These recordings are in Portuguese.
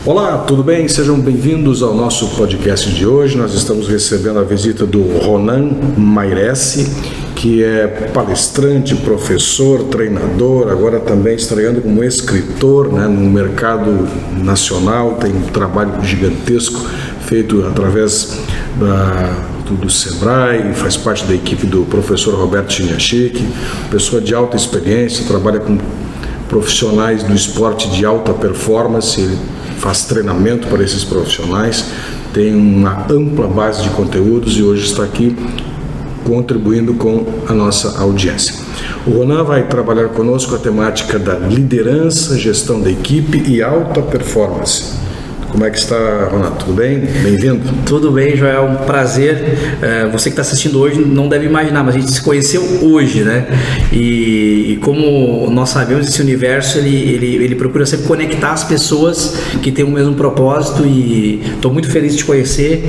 Olá, tudo bem? Sejam bem-vindos ao nosso podcast de hoje. Nós estamos recebendo a visita do Ronan Mairesse, que é palestrante, professor, treinador, agora também estreando como escritor, no mercado nacional. Tem um trabalho gigantesco feito através do Sebrae, faz parte da equipe do professor Roberto Chiniachik, pessoa de alta experiência, trabalha com profissionais do esporte de alta performance, ele faz treinamento para esses profissionais, tem uma ampla base de conteúdos e hoje está aqui contribuindo com a nossa audiência. O Ronan vai trabalhar conosco a temática da liderança, gestão da equipe e alta performance. Como é que está, Ronan? Tudo bem? Bem-vindo. Tudo bem, Joel. Um prazer. Você que está assistindo hoje não deve imaginar, mas a gente se conheceu hoje, né? E como nós sabemos, esse universo, ele procura sempre conectar as pessoas que têm o mesmo propósito, e estou muito feliz de te conhecer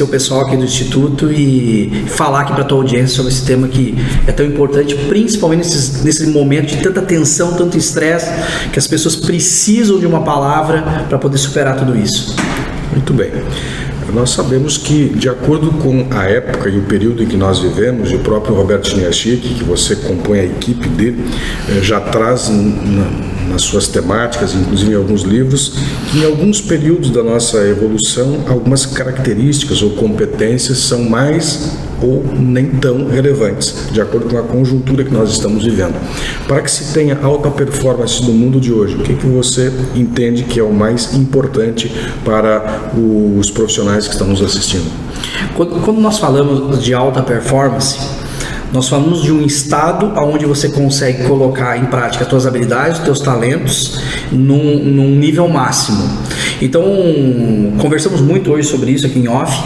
o pessoal aqui do Instituto e falar aqui para a tua audiência sobre esse tema que é tão importante, principalmente nesse momento de tanta tensão, tanto estresse, que as pessoas precisam de uma palavra para poder superar tudo isso. Muito bem. Nós sabemos que, de acordo com a época e o período em que nós vivemos, e o próprio Roberto Chiniachik, que você compõe a equipe dele, já traz nas suas temáticas, inclusive em alguns livros, que em alguns períodos da nossa evolução, algumas características ou competências são mais ou nem tão relevantes, de acordo com a conjuntura que nós estamos vivendo. Para que se tenha alta performance no mundo de hoje, o que você entende que é o mais importante para os profissionais que estão nos assistindo? Quando nós falamos de alta performance, nós falamos de um estado onde você consegue colocar em prática as suas habilidades, os seus talentos num nível máximo. Então, conversamos muito hoje sobre isso aqui em off.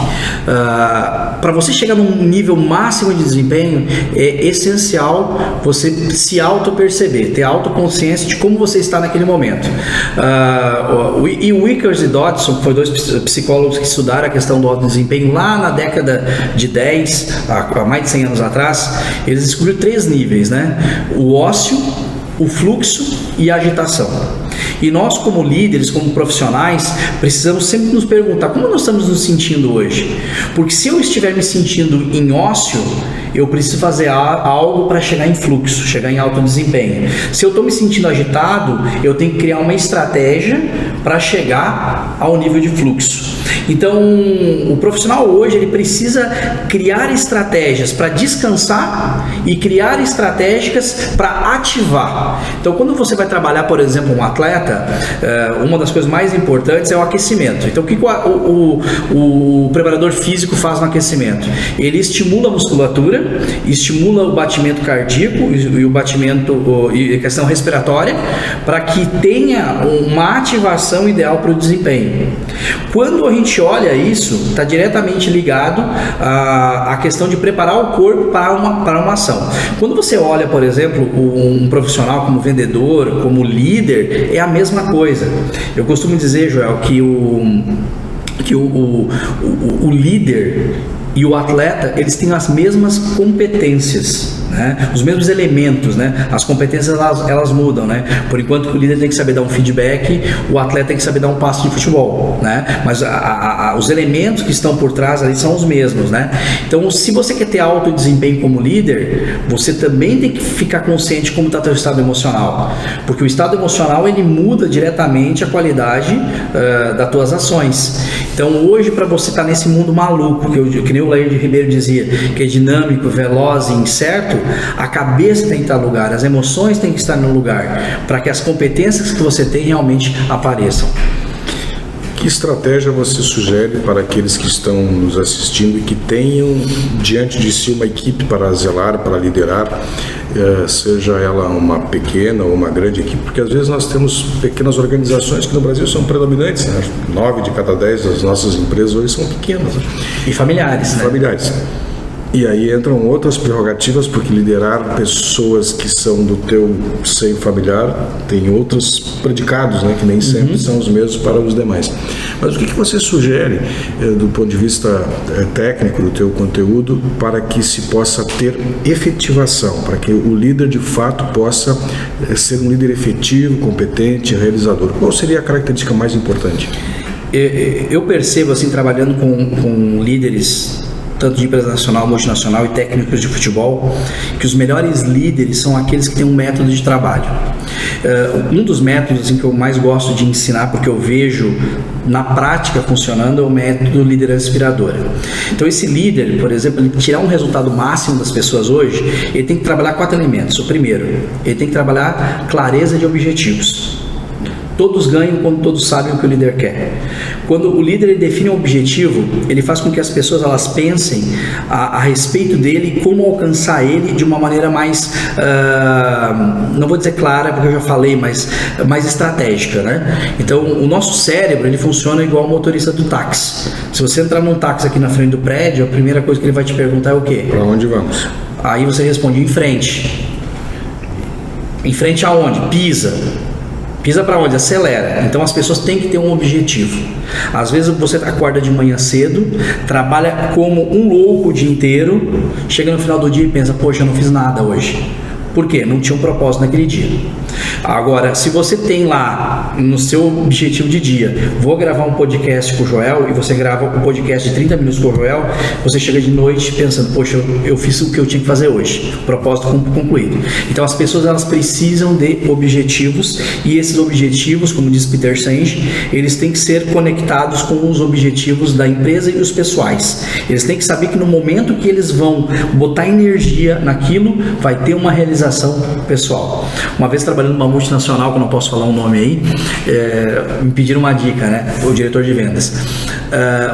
Para você chegar num nível máximo de desempenho, é essencial você se auto-perceber, ter autoconsciência de como você está naquele momento. E o Wickers e Dodson, que foram dois psicólogos que estudaram a questão do alto desempenho lá na década de 10, há mais de 100 anos atrás, eles descobriram 3 níveis, o ócio, o fluxo e a agitação. E nós, como líderes, como profissionais, precisamos sempre nos perguntar como nós estamos nos sentindo hoje. Porque se eu estiver me sentindo em ócio, eu preciso fazer algo para chegar em fluxo, chegar em alto desempenho. Se eu estou me sentindo agitado, eu tenho que criar uma estratégia para chegar ao nível de fluxo. Então, o profissional hoje, ele precisa criar estratégias para descansar e criar estratégias para ativar. Então, quando você vai trabalhar, por exemplo, um atleta, uma das coisas mais importantes é o aquecimento. Então, o que o preparador físico faz no aquecimento? Ele estimula a musculatura, estimula o batimento cardíaco e o batimento e a questão respiratória para que tenha uma ativação ideal para o desempenho. Quando a gente olha isso, está diretamente ligado à questão de preparar o corpo para uma ação. Quando você olha, por exemplo, um profissional como vendedor, como líder, é a mesma coisa. Eu costumo dizer, Joel, que o líder e o atleta, eles têm as mesmas competências, os mesmos elementos, As competências elas mudam, Por enquanto o líder tem que saber dar um feedback, o atleta tem que saber dar um passe de futebol, Mas os elementos que estão por trás ali são os mesmos, Então, se você quer ter alto desempenho como líder, você também tem que ficar consciente de como está o teu estado emocional, porque o estado emocional, ele muda diretamente a qualidade das tuas ações. Então, hoje, para você estar nesse mundo maluco, que nem o Laírd Ribeiro dizia, que é dinâmico, veloz e incerto, a cabeça tem que estar no lugar, as emoções têm que estar no lugar, para que as competências que você tem realmente apareçam. Que estratégia você sugere para aqueles que estão nos assistindo e que tenham diante de si uma equipe para zelar, para liderar, seja ela uma pequena ou uma grande equipe? Porque às vezes nós temos pequenas organizações que no Brasil são predominantes, 9 de cada 10 das nossas empresas hoje são pequenas. E familiares, Familiares. E aí entram outras prerrogativas, porque liderar pessoas que são do teu seio familiar tem outros predicados, que nem sempre são os mesmos para os demais. Mas o que você sugere do ponto de vista técnico do teu conteúdo para que se possa ter efetivação, para que o líder de fato possa ser um líder efetivo, competente, realizador? Qual seria a característica mais importante? Eu percebo, assim, trabalhando com líderes tanto de empresa nacional, multinacional e técnicos de futebol, que os melhores líderes são aqueles que têm um método de trabalho. Um dos métodos, assim, que eu mais gosto de ensinar, porque eu vejo na prática funcionando, é o método liderança inspiradora. Então esse líder, por exemplo, ele tirar um resultado máximo das pessoas hoje, ele tem que trabalhar 4 elementos. O primeiro, ele tem que trabalhar clareza de objetivos. Todos ganham quando todos sabem o que o líder quer. Quando o líder ele define um objetivo, ele faz com que as pessoas elas pensem a respeito dele e como alcançar ele de uma maneira mais, não vou dizer clara, porque eu já falei, mas mais estratégica, né? Então, o nosso cérebro ele funciona igual o motorista do táxi. Se você entrar num táxi aqui na frente do prédio, a primeira coisa que ele vai te perguntar é o quê? Para onde vamos? Aí você responde em frente. Em frente aonde? Pisa para onde? Acelera. Então as pessoas têm que ter um objetivo. Às vezes você acorda de manhã cedo, trabalha como um louco o dia inteiro, chega no final do dia e pensa, poxa, eu não fiz nada hoje. Por quê? Não tinha um propósito naquele dia. Agora, se você tem lá no seu objetivo de dia, vou gravar um podcast com o Joel, e você grava um podcast de 30 minutos com o Joel, você chega de noite pensando, poxa, eu fiz o que eu tinha que fazer hoje, propósito concluído. Então as pessoas elas precisam de objetivos, e esses objetivos, como diz Peter Senge, eles têm que ser conectados com os objetivos da empresa e os pessoais. Eles têm que saber que no momento que eles vão botar energia naquilo, vai ter uma realização pessoal. Uma vez trabalhando numa multinacional, que eu não posso falar um nome aí, me pediram uma dica, né? O diretor de vendas.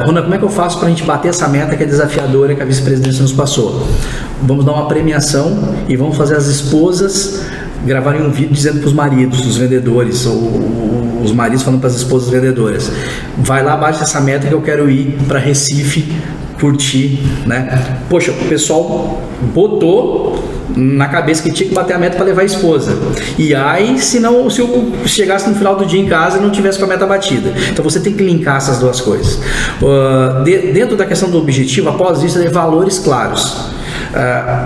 Ronan, como é que eu faço para a gente bater essa meta que é desafiadora que a vice-presidência nos passou? Vamos dar uma premiação e vamos fazer as esposas gravarem um vídeo dizendo para os maridos, os vendedores, ou os maridos falando para as esposas vendedoras, vai lá, bate essa meta que eu quero ir para Recife curtir, né? Poxa, o pessoal botou na cabeça que tinha que bater a meta para levar a esposa. E aí, se eu chegasse no final do dia em casa e não tivesse com a meta batida. Então você tem que linkar essas duas coisas. Dentro da questão do objetivo, após isso, é valores claros.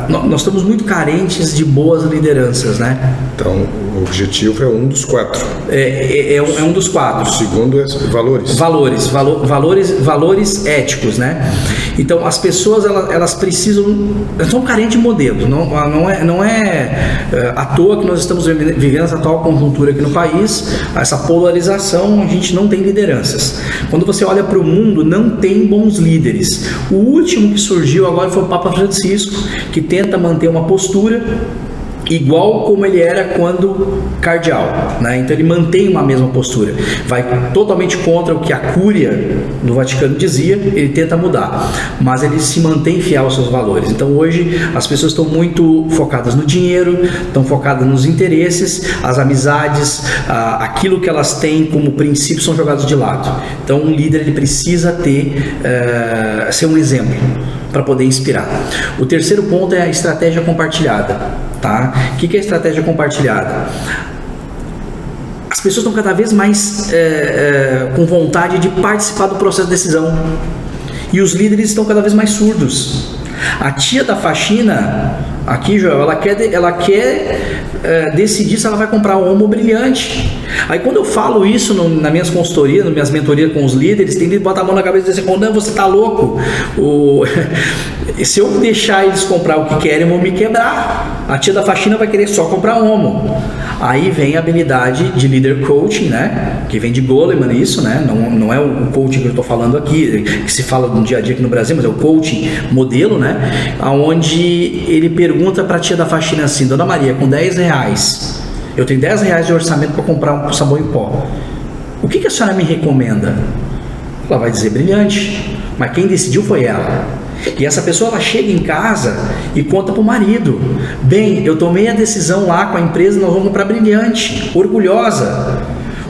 Nós estamos muito carentes de boas lideranças, né? Então, o objetivo é um dos 4. É um dos 4. O segundo é valores. Valores éticos, né? Então, as pessoas, elas precisam... Estão carentes de modelo. Não é à toa que nós estamos vivendo essa atual conjuntura aqui no país, essa polarização, a gente não tem lideranças. Quando você olha para o mundo, não tem bons líderes. O último que surgiu agora foi o Papa Francisco, que tenta manter uma postura igual como ele era quando cardeal, né? Então ele mantém uma mesma postura, vai totalmente contra o que a cúria do Vaticano dizia, ele tenta mudar, mas ele se mantém fiel aos seus valores. Então hoje as pessoas estão muito focadas no dinheiro, estão focadas nos interesses, as amizades, aquilo que elas têm como princípio são jogados de lado. Então um líder ele precisa ser um exemplo para poder inspirar. O terceiro ponto é a estratégia compartilhada. Tá? O que é estratégia compartilhada? As pessoas estão cada vez mais com vontade de participar do processo de decisão, e os líderes estão cada vez mais surdos. A tia da faxina aqui, Joel, ela quer decidir se ela vai comprar um Omo brilhante. Aí quando eu falo isso nas minhas consultorias, nas minhas mentorias com os líderes, tem que botar a mão na cabeça e dizer, não, você tá louco. Se eu deixar eles comprar o que querem, vão me quebrar. A tia da faxina vai querer só comprar Omo. Aí vem a habilidade de líder coaching, né? Que vem de Goleman, isso, né? Não é o coaching que eu estou falando aqui, que se fala no dia a dia aqui no Brasil, mas é o coaching modelo, né? Onde ele pergunta para a tia da faxina assim, Dona Maria, com R$10, eu tenho R$10 de orçamento para comprar um sabão em pó. O que a senhora me recomenda? Ela vai dizer brilhante, mas quem decidiu foi ela. E essa pessoa ela chega em casa e conta para o marido, bem, eu tomei a decisão lá com a empresa, nós vamos para brilhante, orgulhosa.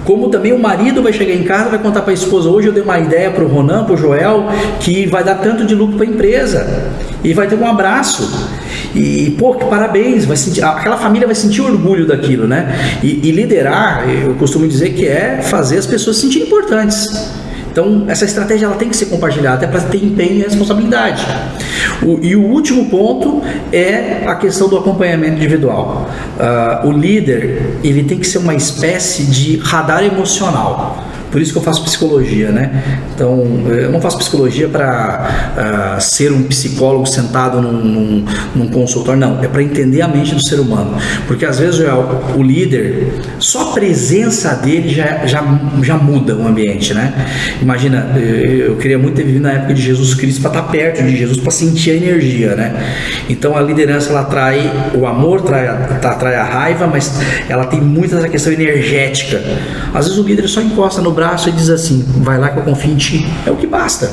Como também o marido vai chegar em casa e vai contar para a esposa, hoje eu dei uma ideia para o Ronan, para o Joel, que vai dar tanto de lucro para a empresa, e vai ter um abraço. E, pô, que parabéns, aquela família vai sentir orgulho daquilo, né? E liderar, eu costumo dizer que é fazer as pessoas se sentirem importantes. Então, essa estratégia ela tem que ser compartilhada até para ter empenho e responsabilidade. E o último ponto é a questão do acompanhamento individual. O líder, ele tem que ser uma espécie de radar emocional. Por isso que eu faço psicologia, né? Então, eu não faço psicologia para ser um psicólogo sentado num consultório, não. É para entender a mente do ser humano. Porque às vezes o líder, só a presença dele já muda o ambiente, né? Imagina, eu queria muito ter vivido na época de Jesus Cristo para estar perto de Jesus, para sentir a energia, né? Então, a liderança, ela atrai o amor, atrai a raiva, mas ela tem muita essa questão energética. Às vezes o líder só encosta no braço e diz assim, vai lá que eu confio em ti, é o que basta.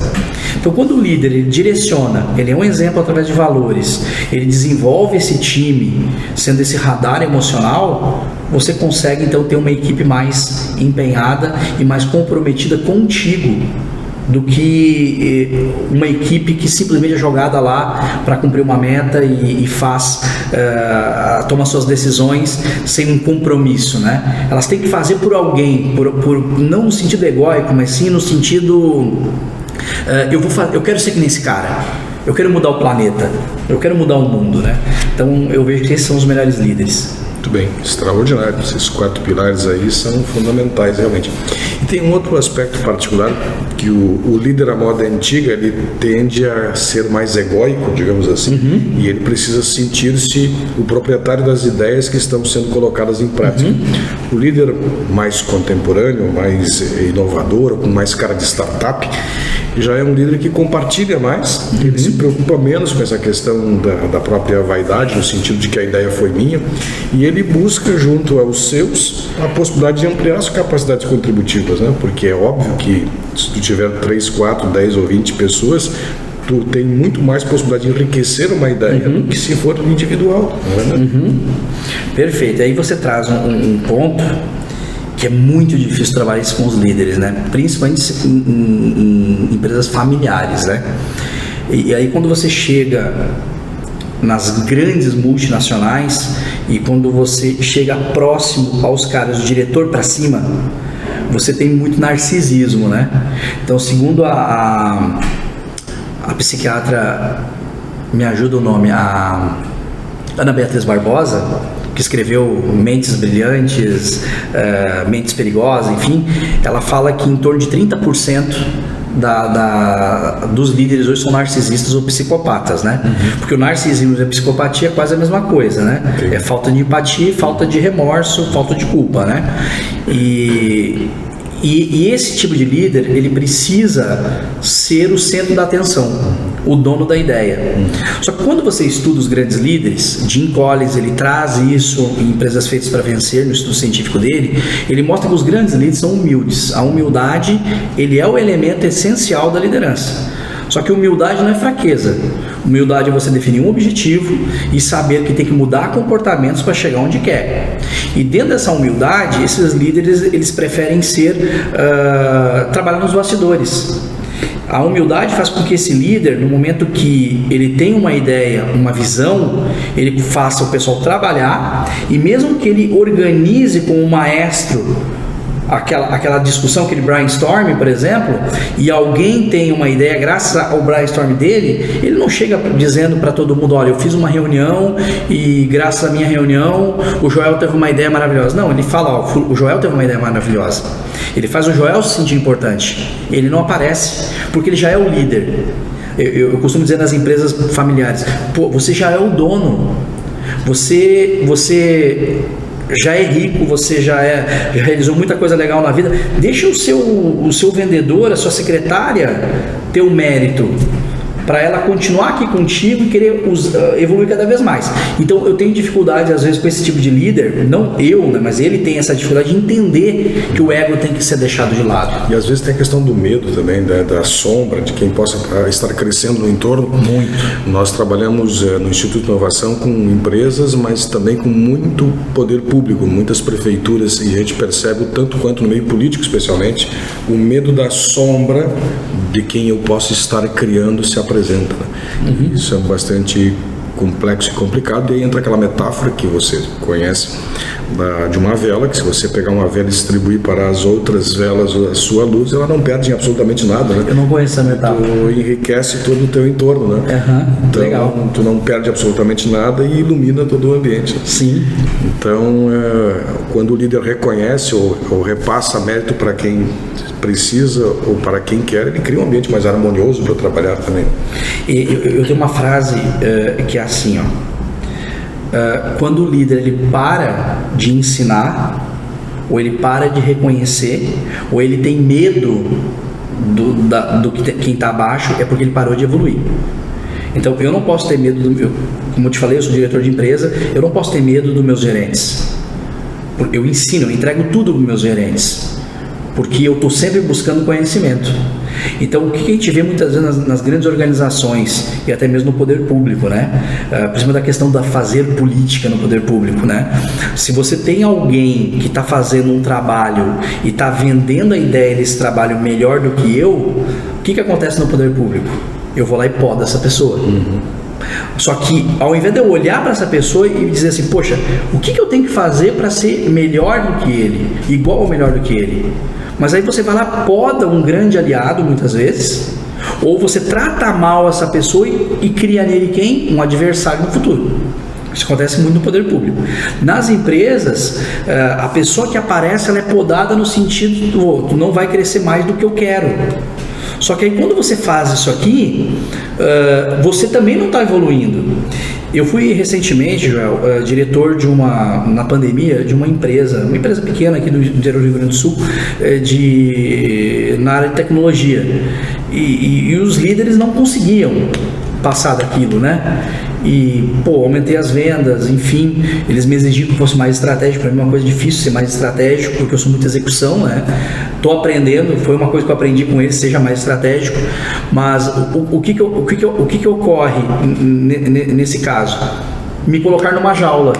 Então quando o líder ele direciona, ele é um exemplo através de valores, ele desenvolve esse time, sendo esse radar emocional, você consegue então ter uma equipe mais empenhada e mais comprometida contigo, do que uma equipe que simplesmente é jogada lá para cumprir uma meta e toma suas decisões sem um compromisso, né? Elas têm que fazer por alguém, não no sentido egóico, mas sim no sentido eu quero ser que nem esse cara, eu quero mudar o planeta, eu quero mudar o mundo, né? Então eu vejo que esses são os melhores líderes. Muito bem, extraordinário. Esses 4 pilares aí são fundamentais, realmente. E tem um outro aspecto particular, que o líder à moda antiga, ele tende a ser mais egóico, digamos assim, e ele precisa sentir-se o proprietário das ideias que estão sendo colocadas em prática. O líder mais contemporâneo, mais inovador, com mais cara de startup, já é um líder que compartilha mais, ele se preocupa menos com essa questão da própria vaidade, no sentido de que a ideia foi minha, e ele busca junto aos seus a possibilidade de ampliar as capacidades contributivas, né? Porque é óbvio que se tu tiver 3, 4, 10 ou 20 pessoas, tu tem muito mais possibilidade de enriquecer uma ideia do que se for individual, né? Perfeito, aí você traz um ponto que é muito difícil trabalhar isso com os líderes, né? Principalmente em empresas familiares, né? E aí quando você chega nas grandes multinacionais e quando você chega próximo aos caras, do diretor para cima, você tem muito narcisismo, né? Então, segundo a psiquiatra, me ajuda o nome, a Ana Beatriz Barbosa, que escreveu Mentes Brilhantes, Mentes Perigosas, enfim, ela fala que em torno de 30% dos líderes hoje são narcisistas ou psicopatas, né? Porque o narcisismo e a psicopatia é quase a mesma coisa, né? É falta de empatia, falta de remorso, falta de culpa, né? E esse tipo de líder, ele precisa ser o centro da atenção, o dono da ideia. Só que quando você estuda os grandes líderes, Jim Collins, ele traz isso em Empresas Feitas para Vencer, no estudo científico dele, ele mostra que os grandes líderes são humildes. A humildade, ele é o elemento essencial da liderança. Só que humildade não é fraqueza. Humildade é você definir um objetivo e saber que tem que mudar comportamentos para chegar onde quer. E dentro dessa humildade, esses líderes, eles preferem trabalhar nos bastidores. A humildade faz com que esse líder, no momento que ele tem uma ideia, uma visão, ele faça o pessoal trabalhar, e mesmo que ele organize com um maestro aquela discussão, aquele brainstorming, por exemplo, e alguém tem uma ideia, graças ao brainstorming dele, ele não chega dizendo para todo mundo, olha, eu fiz uma reunião e graças à minha reunião o Joel teve uma ideia maravilhosa. Não, ele fala, ó, o Joel teve uma ideia maravilhosa. Ele faz o Joel se sentir importante. Ele não aparece, porque ele já é o líder. Eu costumo dizer nas empresas familiares, pô, você já é o dono. Você já é rico, você já realizou muita coisa legal na vida. Deixa o seu vendedor, a sua secretária ter o mérito para ela continuar aqui contigo e querer evoluir cada vez mais. Então eu tenho dificuldade às vezes com esse tipo de líder, não eu, né, mas ele tem essa dificuldade de entender que o ego tem que ser deixado de lado. E às vezes tem a questão do medo também, da sombra, de quem possa estar crescendo no entorno. Muito. Nós trabalhamos no Instituto de Inovação com empresas, mas também com muito poder público, muitas prefeituras, e a gente percebe, tanto quanto no meio político especialmente, o medo da sombra de quem eu posso estar criando se apresenta. Isso é bastante complexo e complicado, e aí entra aquela metáfora que você conhece de uma vela, que se você pegar uma vela e distribuir para as outras velas a sua luz, ela não perde em absolutamente nada, né? Eu não conheço essa metáfora. Tu enriquece todo o teu entorno, né? Então, legal. Tu não perde absolutamente nada e ilumina todo o ambiente. Sim. Então, quando o líder reconhece ou repassa mérito para quem precisa ou para quem quer, ele cria um ambiente mais harmonioso para trabalhar também. Eu tenho uma frase que é assim, ó. Quando o líder ele para de ensinar, ou ele para de reconhecer, ou ele tem medo quem está abaixo, é porque ele parou de evoluir. Então eu não posso ter medo como eu te falei, eu sou diretor de empresa, eu não posso ter medo dos meus gerentes. Eu ensino, eu entrego tudo para os meus gerentes, porque eu estou sempre buscando conhecimento. Então, o que a gente vê muitas vezes nas grandes organizações e até mesmo no poder público, né? Por cima da questão da fazer política no poder público, né? Se você tem alguém que está fazendo um trabalho e está vendendo a ideia desse trabalho melhor do que eu, o que acontece no poder público? Eu vou lá e podo essa pessoa. Só que ao invés de eu olhar para essa pessoa e dizer assim, poxa, o que eu tenho que fazer para ser melhor do que ele, igual ou melhor do que ele? Mas aí você vai lá, poda um grande aliado muitas vezes, ou você trata mal essa pessoa e cria nele quem? Um adversário no futuro. Isso acontece muito no poder público. Nas empresas, a pessoa que aparece, ela é podada no sentido do tu não vai crescer mais do que eu quero. Só que aí quando você faz isso aqui, você também não está evoluindo. Eu fui recentemente, Joel, diretor na pandemia, de uma empresa pequena aqui do interior do Rio Grande do Sul, na área de tecnologia. E os líderes não conseguiam passar daquilo, né? E, aumentei as vendas, enfim, eles me exigiam que fosse mais estratégico. Para mim é uma coisa difícil ser mais estratégico, porque eu sou muita execução, né? Estou aprendendo, foi uma coisa que eu aprendi com eles, seja mais estratégico. Mas o que ocorre nesse caso? Me colocar numa jaula.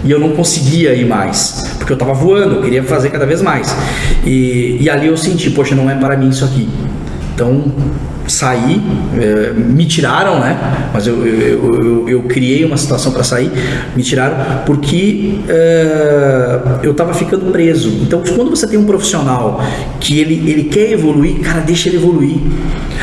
E eu não conseguia ir mais, porque eu estava voando, eu queria fazer cada vez mais. E ali eu senti, poxa, não é para mim isso aqui. Então, saí, me tiraram, né? Mas eu criei uma situação para sair, me tiraram porque eu estava ficando preso. Então, quando você tem um profissional que ele quer evoluir, cara, deixa ele evoluir.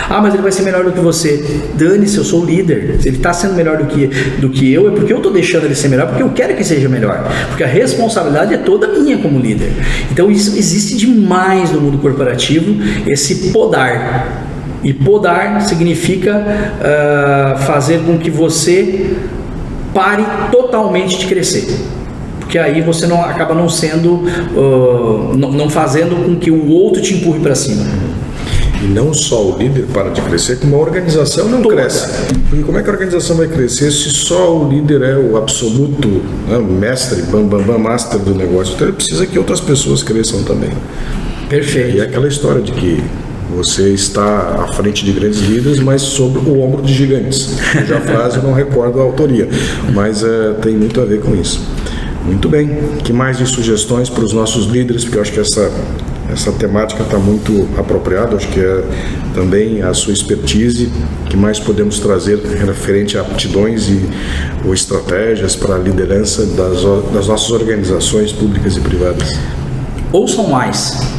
Ah, mas ele vai ser melhor do que você. Dane-se, eu sou o líder. Se ele está sendo melhor do que eu, é porque eu estou deixando ele ser melhor, porque eu quero que seja melhor. Porque a responsabilidade é toda minha como líder. Então, isso existe demais no mundo corporativo, esse podar. E podar significa fazer com que você pare totalmente de crescer, porque aí você acaba não sendo, não fazendo com que o outro te empurre para cima. E não só o líder para de crescer, como a organização não cresce. Porque como é que a organização vai crescer se só o líder é o absoluto, né, o mestre, master do negócio? Então ele precisa que outras pessoas cresçam também. Perfeito. E é aquela história de que você está à frente de grandes líderes, mas sobre o ombro de gigantes. Já a frase eu não recordo a autoria, mas tem muito a ver com isso. Muito bem. Que mais de sugestões para os nossos líderes? Porque eu acho que essa temática está muito apropriada. Acho que é também a sua expertise. Que mais podemos trazer referente a aptidões ou estratégias para a liderança das nossas organizações públicas e privadas? Ouçam mais.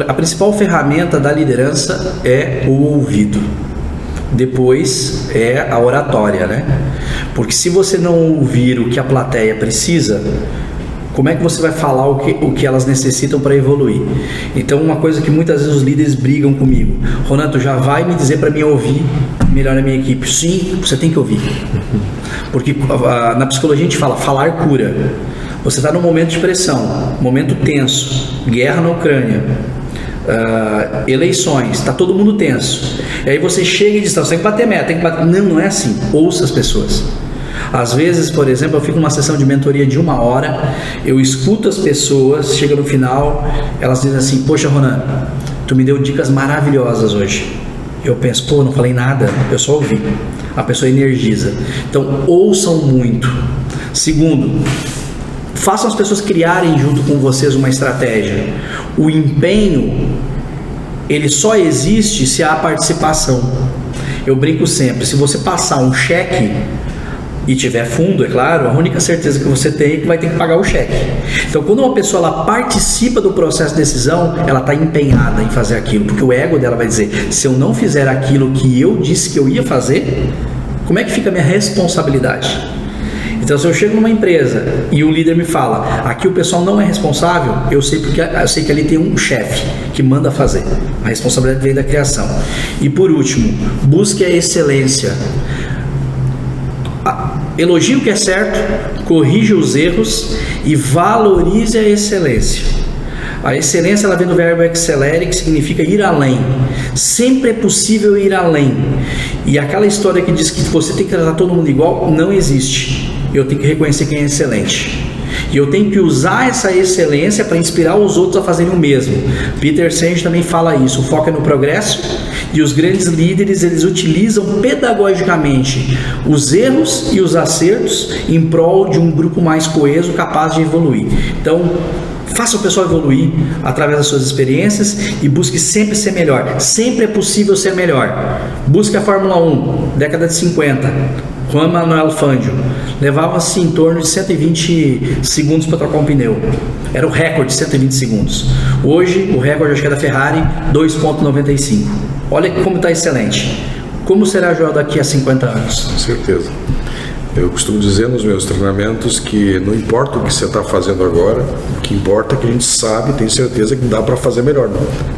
A principal ferramenta da liderança é o ouvido. Depois é a oratória, né? Porque se você não ouvir o que a plateia precisa, como é que você vai falar o que elas necessitam para evoluir? Então, uma coisa que muitas vezes os líderes brigam comigo: Ronan, tu já vai me dizer para mim ouvir melhor a minha equipe? Sim, você tem que ouvir. Porque na psicologia a gente fala, falar cura. Você está num momento de pressão, momento tenso, guerra na Ucrânia, eleições, está todo mundo tenso. E aí você chega e diz, você tem que bater meta, tem que bater. Não é assim. Ouça as pessoas. Às vezes, por exemplo, eu fico numa sessão de mentoria de 1 hora, eu escuto as pessoas, chega no final, elas dizem assim, poxa, Ronan, tu me deu dicas maravilhosas hoje. Eu penso, não falei nada, eu só ouvi. A pessoa energiza. Então, ouçam muito. Segundo, façam as pessoas criarem junto com vocês uma estratégia. O empenho, ele só existe se há participação. Eu brinco sempre, se você passar um cheque e tiver fundo, é claro, a única certeza que você tem é que vai ter que pagar o cheque. Então, quando uma pessoa ela participa do processo de decisão, ela está empenhada em fazer aquilo, porque o ego dela vai dizer: se eu não fizer aquilo que eu disse que eu ia fazer, como é que fica a minha responsabilidade? Então, se eu chego numa empresa e o líder me fala: aqui o pessoal não é responsável, eu sei que ali tem um chefe que manda fazer. A responsabilidade vem da criação. E por último, busque a excelência. Elogie o que é certo, corrija os erros e valorize a excelência. A excelência ela vem do verbo excellere, que significa ir além. Sempre é possível ir além. E aquela história que diz que você tem que tratar todo mundo igual, não existe. Eu tenho que reconhecer quem é excelente. E eu tenho que usar essa excelência para inspirar os outros a fazerem o mesmo. Peter Senge também fala isso. O foco é no progresso, e os grandes líderes eles utilizam pedagogicamente os erros e os acertos em prol de um grupo mais coeso, capaz de evoluir. Então, faça o pessoal evoluir através das suas experiências e busque sempre ser melhor. Sempre é possível ser melhor. Busque a Fórmula 1, década de 50. Juan Manuel Fangio. Levava-se em torno de 120 segundos para trocar um pneu. Era o recorde, 120 segundos. Hoje, o recorde acho que é da Ferrari, 2,95. Olha como está excelente. Como será, Joel, daqui a 50 anos? Com certeza. Eu costumo dizer nos meus treinamentos que não importa o que você está fazendo agora, o que importa é que a gente sabe, tem certeza que dá para fazer melhor.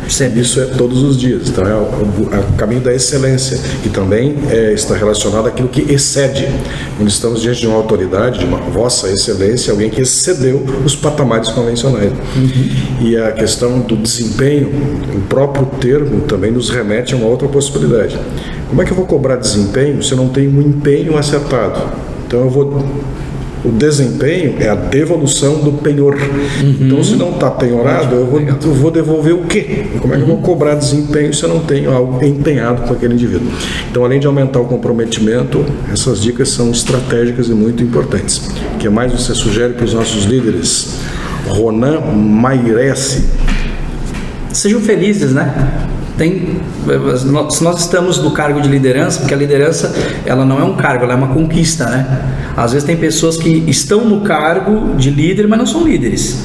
Sempre. Isso é todos os dias. Então é o caminho da excelência, que também está relacionado àquilo que excede. Quando estamos diante de uma autoridade, de uma vossa excelência, alguém que excedeu os patamares convencionais. E a questão do desempenho, o próprio termo também nos remete a uma outra possibilidade. Como é que eu vou cobrar desempenho se eu não tenho um empenho acertado? Então o desempenho é a devolução do penhor. Então, se não está penhorado, eu vou devolver o quê? Como é que eu vou cobrar desempenho se eu não tenho algo empenhado com aquele indivíduo? Então, além de aumentar o comprometimento, essas dicas são estratégicas e muito importantes. O que mais você sugere para os nossos líderes? Ronan Mairesse. Sejam felizes, né? Se nós estamos no cargo de liderança, porque a liderança ela não é um cargo, ela é uma conquista, né? Às vezes tem pessoas que estão no cargo de líder, mas não são líderes.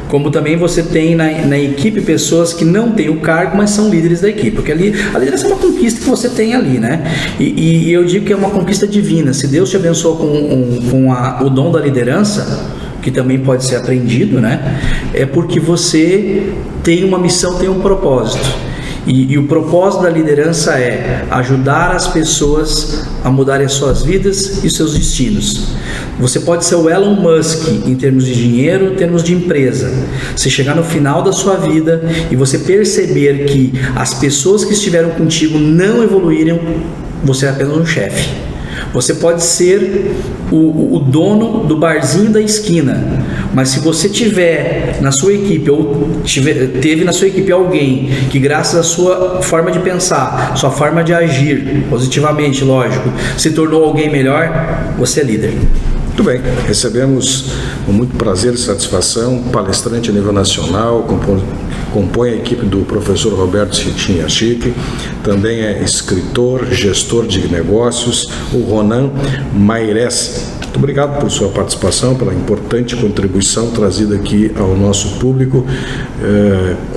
Como também você tem na equipe pessoas que não têm o cargo, mas são líderes da equipe. Porque ali, a liderança é uma conquista que você tem ali, né? E eu digo que é uma conquista divina. Se Deus te abençoou com o dom da liderança, que também pode ser aprendido, né? É porque você tem uma missão, tem um propósito. E o propósito da liderança é ajudar as pessoas a mudarem as suas vidas e seus destinos. Você pode ser o Elon Musk em termos de dinheiro, em termos de empresa. Se chegar no final da sua vida e você perceber que as pessoas que estiveram contigo não evoluíram, você é apenas um chefe. Você pode ser o dono do barzinho da esquina, mas se você tiver na sua equipe ou teve na sua equipe alguém que, graças à sua forma de pensar, sua forma de agir positivamente, lógico, se tornou alguém melhor, você é líder. Muito bem, recebemos com muito prazer e satisfação palestrante a nível nacional, compõe a equipe do professor Roberto Chitinha-Chique, também é escritor, gestor de negócios, o Ronan Mairesse. Muito obrigado por sua participação, pela importante contribuição trazida aqui ao nosso público.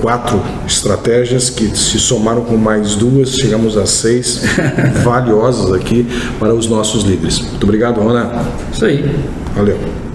4 estratégias que se somaram com mais 2, chegamos a 6 valiosas aqui para os nossos líderes. Muito obrigado, Ronan. Isso aí. Valeu.